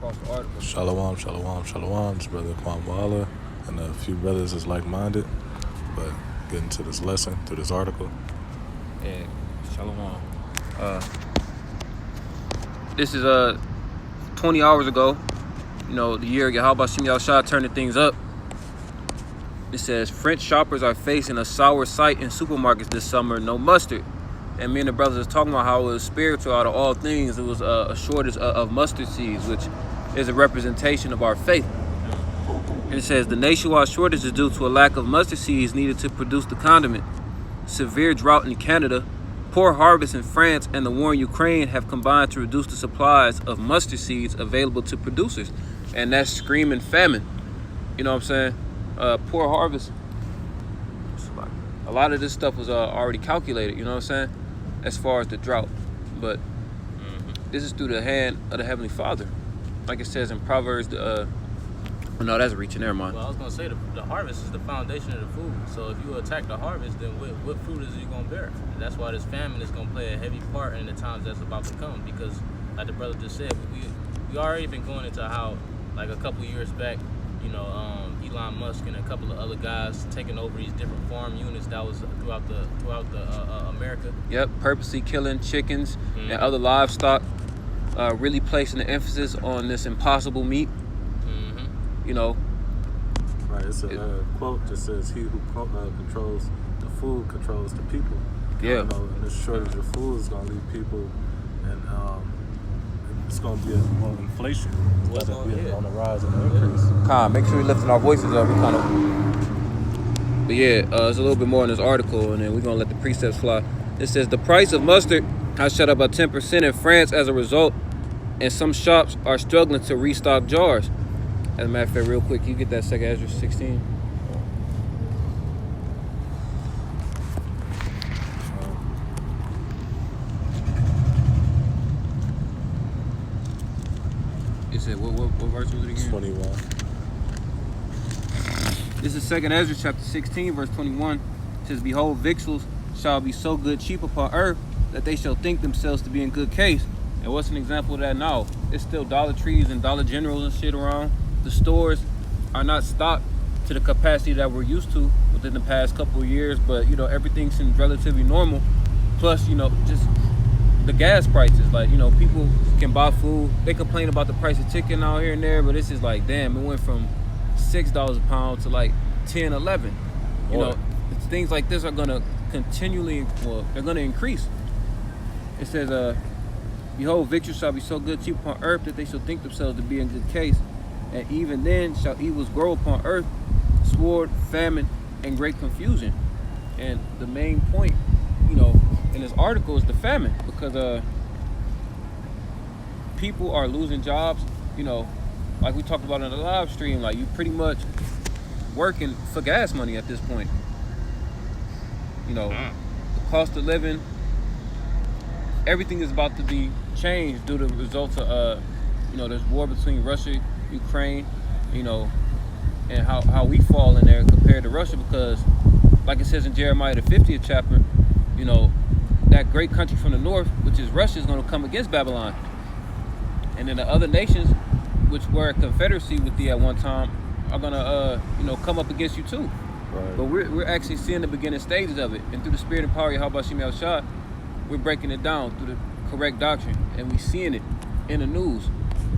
Across the article. Shalom, shalom, shalom. It's Brother Kwamwala and a few brothers is like-minded. But getting to this lesson through this article. Yeah, shalom. This is 20 hours ago. You know, the year Yahweh Shem Yahushua turning things up. It says French shoppers are facing a sour sight in supermarkets this summer. No mustard. And me and the brothers was talking about how it was spiritual out of all things. It was a shortage of mustard seeds, which is a representation of our faith. And it says the nationwide shortage is due to a lack of mustard seeds needed to produce the condiment. Severe drought in Canada, poor harvest in France, and the war in Ukraine have combined to reduce the supplies of mustard seeds available to producers. And that's screaming famine. You know what I'm saying? Poor harvest. A lot of this stuff was already calculated, you know what I'm saying? As far as the drought. But this is through the hand of the Heavenly Father. Like it says in Proverbs, no, that's reaching there, man. Well, I was going to say the harvest is the foundation of the food. So if you attack the harvest, then what fruit is you going to bear? And that's why this famine is going to play a heavy part in the times that's about to come. Because like the brother just said, we already been going into how, like a couple years back, you know, Elon Musk and a couple of other guys taking over these different farm units that was throughout America. Yep, purposely killing chickens and other livestock, really placing the emphasis on this impossible meat. You know. Right, it's a quote that says, "He who controls the food controls the people." Yeah. You know, and this shortage of food is going to leave people, and it's going to be more inflation. It's going to be on the rise and the increase. Make sure we're lifting our voices up. But yeah, there's a little bit more in this article, and then we're going to let the precepts fly. It says the price of mustard has shot up by 10% in France as a result, and some shops are struggling to restock jars. As a matter of fact, real quick, you get that second Ezra 16. It said, what verse was it again? 21. This is second Ezra chapter 16, verse 21. It says, behold, victuals shall be so good cheap upon earth that they shall think themselves to be in good case. And what's an example of that now? It's still Dollar Trees and Dollar Generals and shit around. The stores are not stocked to the capacity that we're used to within the past couple of years, but you know, everything seems relatively normal. Plus, you know, just the gas prices, like, you know, people can buy food. They complain about the price of chicken out here and there, but this is like, damn, it went from $6 a pound to like 10, 11. You know, things like this are gonna continually, well, they're gonna increase. It says, behold, victuals shall be so good cheap upon earth that they shall think themselves to be in good case. And even then shall evils grow upon earth, sword, famine, and great confusion. And the main point, you know, in this article is the famine, because people are losing jobs. You know, like we talked about in the live stream, like you pretty much working for gas money at this point. You know, the cost of living, everything is about to be changed due to the results of, you know, this war between Russia, Ukraine, you know, and how we fall in there compared to Russia, because like it says in Jeremiah the 50th chapter, you know, that great country from the north, which is Russia, is going to come against Babylon. And then the other nations, which were a confederacy with thee at one time, are going to, you know, come up against you too. Right. But we're actually seeing the beginning stages of it. And through the spirit and power of Yahweh Shem Yahushua, we're breaking it down through the correct doctrine. And we're seeing it in the news.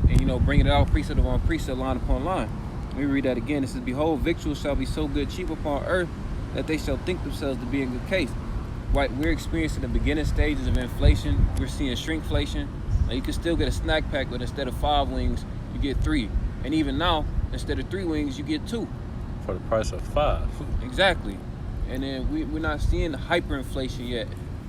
And, you know, bringing it out precept upon precept, line upon line. Let me read that again. It says, behold, victuals shall be so good cheap upon earth that they shall think themselves to be in good case. Right, we're experiencing the beginning stages of inflation. We're seeing shrinkflation. Now, you can still get a snack pack, but instead of 5 wings, you get 3. And even now, instead of 3 wings, you get 2. For the price of 5. Exactly. And then we're not seeing hyperinflation yet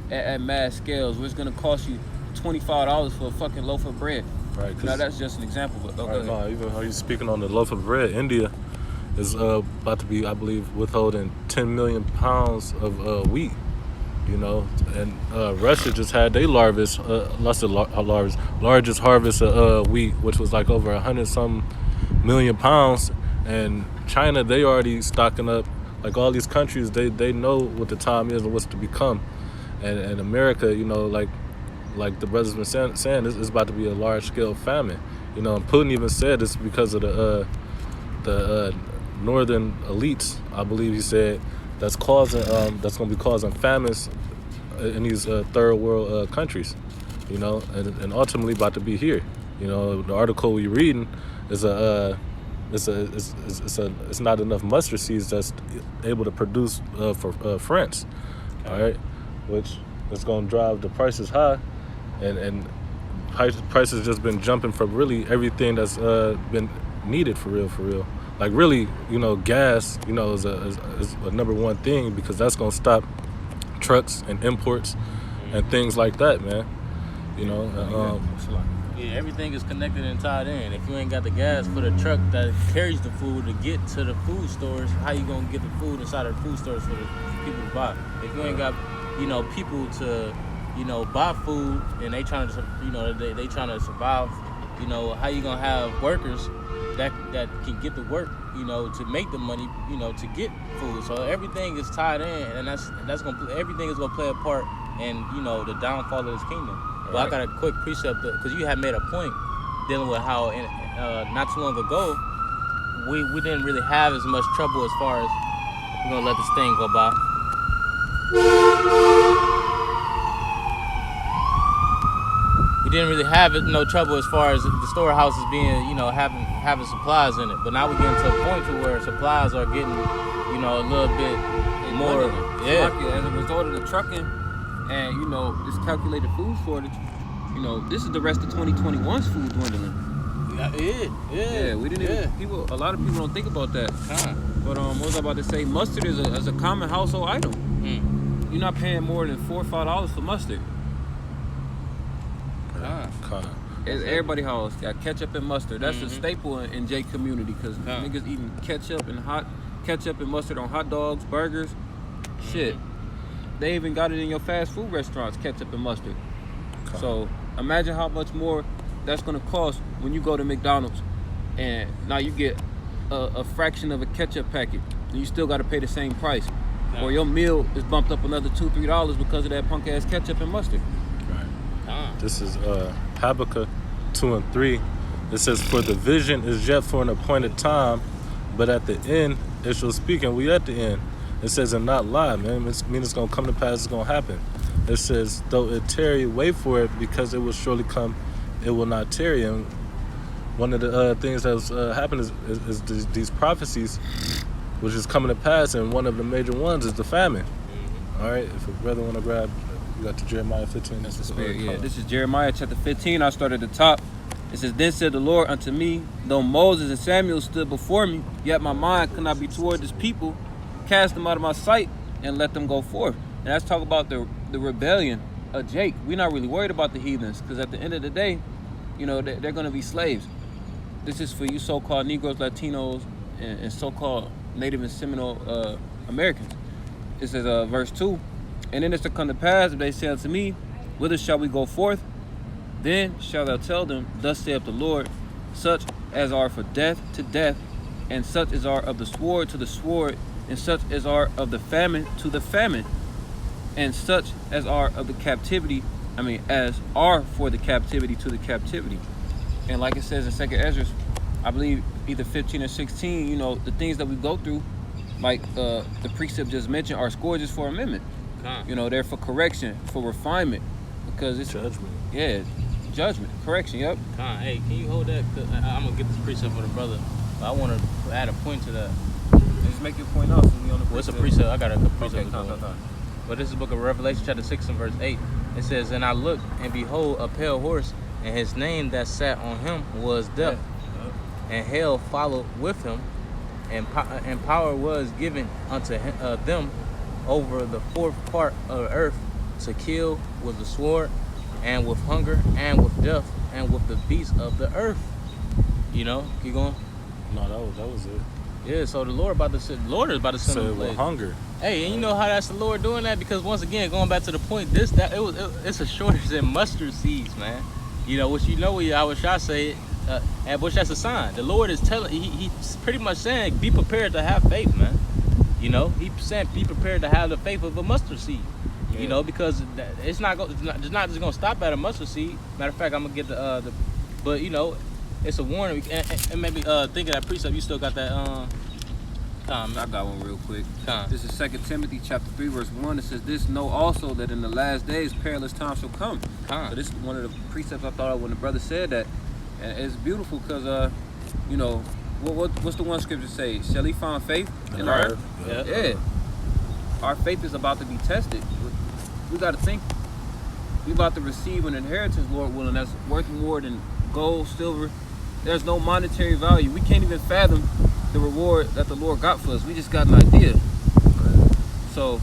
at mass scales, where it's going to cost you $25 for a fucking loaf of bread. Right. Now, that's just an example. But right, no, even how you're speaking on the loaf of bread, India is about to be, I believe, withholding 10 million pounds of wheat. You know, and Russia just had their largest harvest of wheat, which was like over 100-some million pounds. And China, they already stocking up. Like all these countries, they know what the time is and what's to become. And America, you know, like the brothers been saying, it's about to be a large scale famine. You know, and Putin even said it's because of the northern elites. I believe he said that's going to be causing famines in these third world countries. You know, and ultimately about to be here. You know, the article we're reading is it's not enough mustard seeds that's able to produce for France. All right, which is going to drive the prices high, and prices just been jumping for really everything that's been needed for real. Like really, you know, gas, you know, is a number one thing because that's going to stop trucks and imports and things like that, man. You know, yeah, everything is connected and tied in. If you ain't got the gas for the truck that carries the food to get to the food stores, how you gonna get the food inside of the food stores for the people to buy? If you ain't got, you know, people to, you know, buy food and they trying to, you know, they trying to survive, you know, how you gonna have workers that can get the work, you know, to make the money, you know, to get food? So everything is tied in, and everything is gonna play a part in, you know, the downfall of this kingdom. But I got a quick precept because you had made a point dealing with how not too long ago we didn't really have as much trouble as far as we're gonna let this thing go by. We didn't really have no trouble as far as the storehouses being, you know, having supplies in it. But now we're getting to a point to where supplies are getting, you know, a little bit more. Yeah. As a result of the trucking and, you know, this calculated food shortage, you know, this is the rest of 2021's food dwindling. Yeah, we didn't even, a lot of people don't think about that. But what was I about to say? Mustard is a common household item. You're not paying more than $4 or $5 for mustard. Everybody house got ketchup and mustard. That's a staple in J community because niggas eating ketchup and mustard on hot dogs, burgers. Shit. They even got it in your fast food restaurants, ketchup and mustard. So imagine how much more that's gonna cost when you go to McDonald's and now you get a fraction of a ketchup packet and you still gotta pay the same price. Or your meal is bumped up another $2-3 because of that punk ass ketchup and mustard. Right. This is Habakkuk 2:3. It says, "For the vision is yet for an appointed time, but at the end it shall speak," and we at the end. It says, "and not lie," man. It means it's gonna come to pass. It's gonna happen. It says, "Though it tarry, wait for it, because it will surely come. It will not tarry." And one of the things that's happened is these prophecies, which is coming to pass, and one of the major ones is the famine. All right, if a brother want to grab, you got to Jeremiah 15. That's the spirit. Yeah, this is Jeremiah chapter 15. I start at the top. It says, "Then said the Lord unto me, though Moses and Samuel stood before me, yet my mind could not be toward this people. Cast them out of my sight and let them go forth." And that's talk about the rebellion of Jake. We're not really worried about the heathens because at the end of the day, you know, they're going to be slaves. This is for you so-called Negroes, Latinos, and so-called Native and Seminole Americans. It says, verse 2, "And then it's to come to pass, if they say unto me, whither shall we go forth? Then shall thou tell them, thus saith the Lord, such as are for death to death, and such as are of the sword to the sword, and such as are of the famine to the famine, and such as are of the captivity, as are for the captivity to the captivity." And like it says in 2nd Ezra, I believe either 15 or 16, you know, the things that we go through, like the precept just mentioned, are scourges for amendment. You know, they're for correction, for refinement, because it's judgment. Yeah, judgment, correction. Yep. Hey, can you hold that? I'm gonna get this precept for the brother, but I want to add a point to that. Just make your point out. What's a precept? I got a precept. Okay, But this is the book of Revelation, chapter 6 and verse 8. It says, "And I looked, and behold, a pale horse, and his name that sat on him was Death. And hell followed with him, and power was given unto them over the fourth part of the earth, to kill with the sword, and with hunger, and with death, and with the beasts of the earth." You know, keep going. No, that was it. Yeah, so the Lord is about to send them with hunger. Hey, and you know how that's the Lord doing that? Because once again, going back to the point, it's a shortage in mustard seeds, man. You know, which I wish I say it, and which that's a sign. The Lord is telling, he's pretty much saying, be prepared to have faith, man. You know, he's saying, be prepared to have the faith of a mustard seed. Yeah. You know, because it's not just gonna stop at a mustard seed. Matter of fact, I'm gonna get but you know, it's a warning. And maybe think of that precept. You still got that. I got one real quick. Con. This is 2 Timothy chapter 3 verse 1. It says, "This know also that in the last days perilous times shall come." Con. So this is one of the precepts I thought of when the brother said that, and it's beautiful because you know, what's the one scripture say? Shall he find faith in the earth? Yeah. Our faith is about to be tested. We got to think we about to receive an inheritance, Lord willing, that's worth more than gold, silver. There's no monetary value. We can't even fathom the reward that the Lord got for us. We just got an idea. So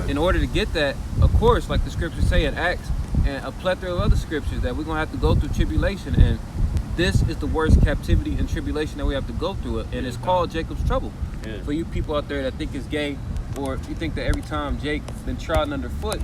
in order to get that, of course, like the scriptures say in Acts and a plethora of other scriptures, that we're going to have to go through tribulation. And this is the worst captivity and tribulation that we have to go through it. And it's called Jacob's trouble. Yeah. For you people out there that think it's gay, or you think that every time Jake's been trodden underfoot,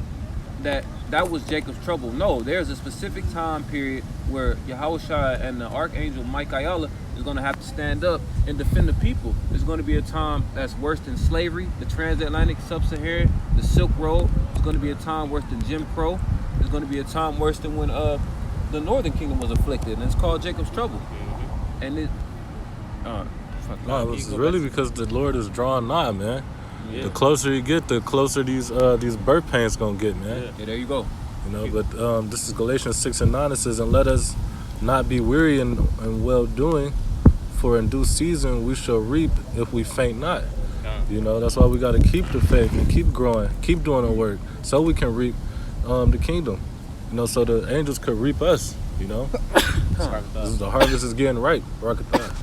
that was Jacob's trouble. No, there's a specific time period where Yahushua and the archangel Michael is going to have to stand up and defend the people. There's going to be a time that's worse than slavery, the transatlantic, sub-Saharan, the Silk Road. It's going to be a time worse than Jim Crow. There's going to be a time worse than when the Northern Kingdom was afflicted, and it's called Jacob's trouble. Mm-hmm. And it, no, it's really because the Lord is drawing nigh, man. Yeah. The closer you get, the closer these birth pains gonna get, man. yeah, there you go. You know, but this is Galatians 6:9. It says, "And let us not be weary in well doing, for in due season we shall reap if we faint not." You know, that's why we got to keep the faith and keep growing, keep doing the work, so we can reap the kingdom. You know, so the angels could reap us. You know, the harvest is getting ripe. Rockatha.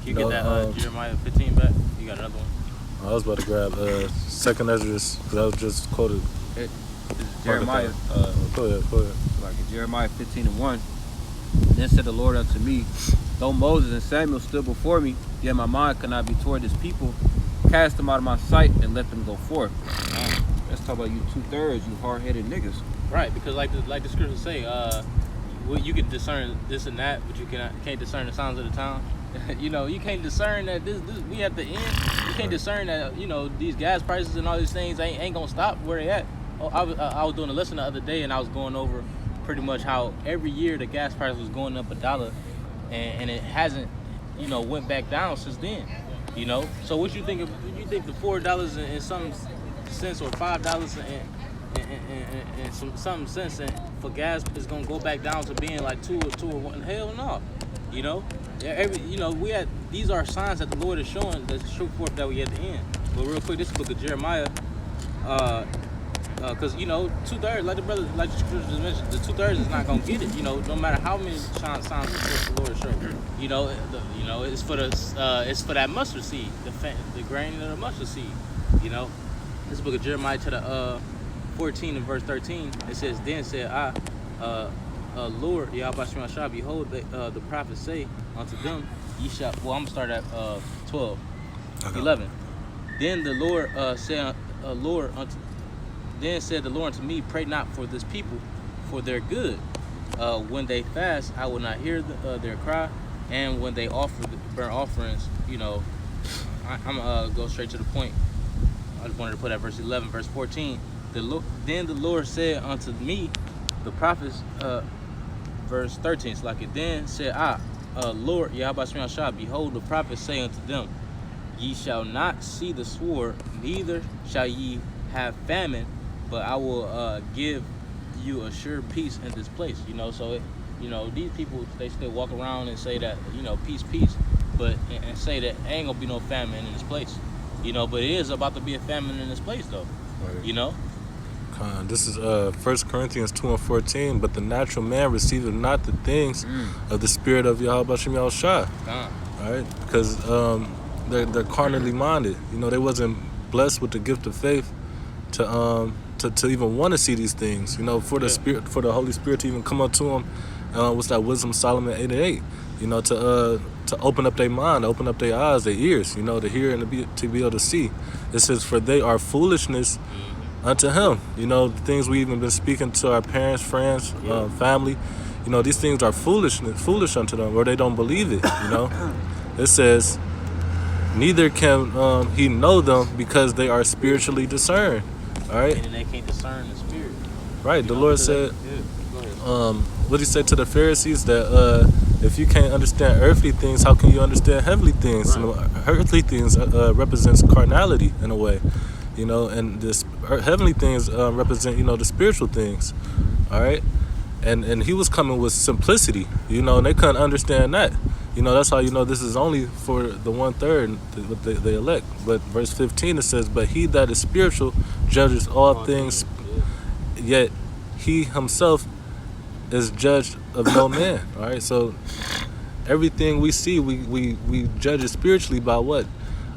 You get that Jeremiah 15 back? You got another one? I was about to grab 2nd Ezra because I was just quoted. This is Jeremiah. Go ahead. Like in Jeremiah 15:1. Then said the Lord unto me, though Moses and Samuel stood before me, yet my mind could not be toward this people. Cast them out of my sight and let them go forth. Let's talk about you 2/3, you hard-headed niggas. Right, because like the scriptures say, you can discern this and that, but you can't discern the signs of the time. You know, you can't discern that this we at the end. You can't discern that, you know, these gas prices and all these things ain't gonna stop where they at. I was doing a lesson the other day, and I was going over pretty much how every year the gas price was going up $1, and it hasn't, you know, went back down since then. You know, so what you think? You think the $4 and some cents or $5 and some cents for gas is gonna go back down to being like two or one? Hell no. You know, these are signs that the Lord is showing that show forth that we at the end. But real quick, this book of Jeremiah, because you know 2/3, like the scripture just mentioned, the 2/3 is not gonna get it. You know, no matter how many signs the Lord showed. You know, it's for that mustard seed, the grain of the mustard seed. You know, this book of Jeremiah to the 14 and verse 13, it says, "Then said I, Lord, Yahweh Shema Shah, behold, the prophets say unto them, ye shall." Well, I'm gonna start at 12, 11. Then the Lord said, Then said the Lord unto me, pray not for this people, for their good. When they fast, I will not hear their cry, and when they offer the burnt offerings, you know, I'm gonna go straight to the point. I just wanted to put at verse 11, verse 14. Then the Lord said unto me, the prophets, verse 13, it's like it. Then said I, Lord, Yahweh Shema Shah, behold, the prophets say unto them, ye shall not see the sword, neither shall ye have famine, but I will give you a sure peace in this place. You know, so these people, they still walk around and say that, you know, peace, but and say that ain't gonna be no famine in this place. You know, but it is about to be a famine in this place though. Right. You know. This is 1 Corinthians 2 and 14. But the natural man receiveth not the things of the Spirit of Yahweh Shem Yahushua. Right? Because they're carnally minded. You know, they wasn't blessed with the gift of faith to even want to see these things. You know, for the Spirit, for the Holy Spirit to even come up to them. What's that? Wisdom Solomon 8 and 8. You know, to open up their mind, open up their eyes, their ears. You know, to hear and to be able to see. It says, for they are foolishness unto him. You know, the things we even been speaking to our parents, friends, family, you know, these things are foolish unto them, or they don't believe it. You know, it says, neither can he know them because they are spiritually discerned. All right, and they can't discern the spirit. Right. The Lord said, what did he say to the Pharisees, that if you can't understand earthly things, how can you understand heavenly things? Right. You know, earthly things represents carnality in a way, you know, and this heavenly things represent, you know, the spiritual things. All right, and he was coming with simplicity, you know, and they couldn't understand that. You know, that's how you know this is only for the 1/3, the elect. But verse 15 it says, "But he that is spiritual judges all things, yet he himself is judged of no man." All right, so everything we see, we judge it spiritually by what?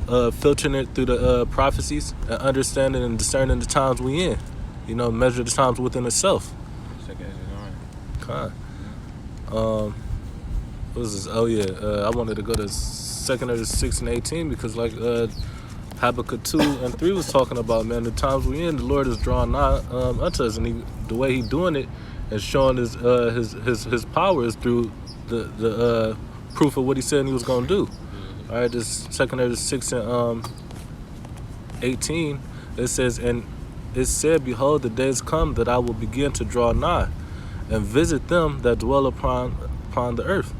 Filtering it through the prophecies and understanding and discerning the times we in. You know, measure the times within itself. Second Ezra 9. Con. What was this? Oh yeah, I wanted to go to 2 Ezra 6 and 18 because like Habakkuk 2 and 3 was talking about, man, the times we in, the Lord is drawing nigh unto us, and the way He doing it and showing His power is through the proof of what He said He was gonna do. All right, this 2 Ezra 6 and 18, it says, "And it said, Behold, the days come that I will begin to draw nigh, and visit them that dwell upon the earth."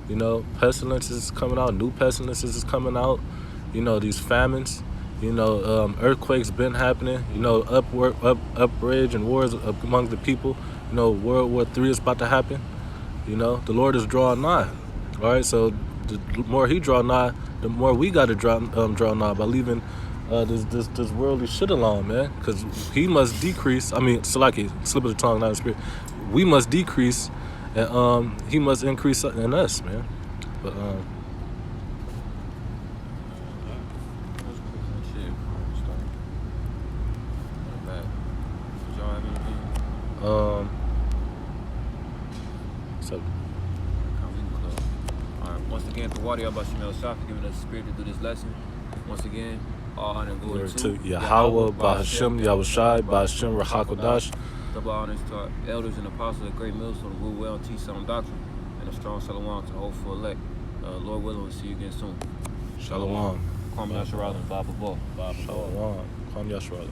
You know, pestilences is coming out, new pestilences is coming out. You know, these famines. You know, earthquakes been happening. You know, uprage and wars among the people. You know, World War III is about to happen. You know, the Lord is drawing nigh. All right, so the more He draw nigh, the more we got to draw nigh by leaving this worldly shit alone, man. Because He must decrease. I mean, Salaki, slip of the tongue, not the spirit. We must decrease, and He must increase in us, man. But Shit. Start. Not bad. Did y'all have anything? so Alright, once again, to Wadi Abashim El Shah for giving us the spirit to do this lesson. Once again, all honor and glory to Yahweh, Bahashim, Yahushai, Bahashim, Rahakodash. Double honors to our elders and apostles at Great Mills for the rule well and teach sound doctrine, and a strong shalom to hopeful elect. Lord willing, we'll see you again soon. Shalom. Kwame Yasharala and Baba Ball. Shalom. Kwame Yasharala.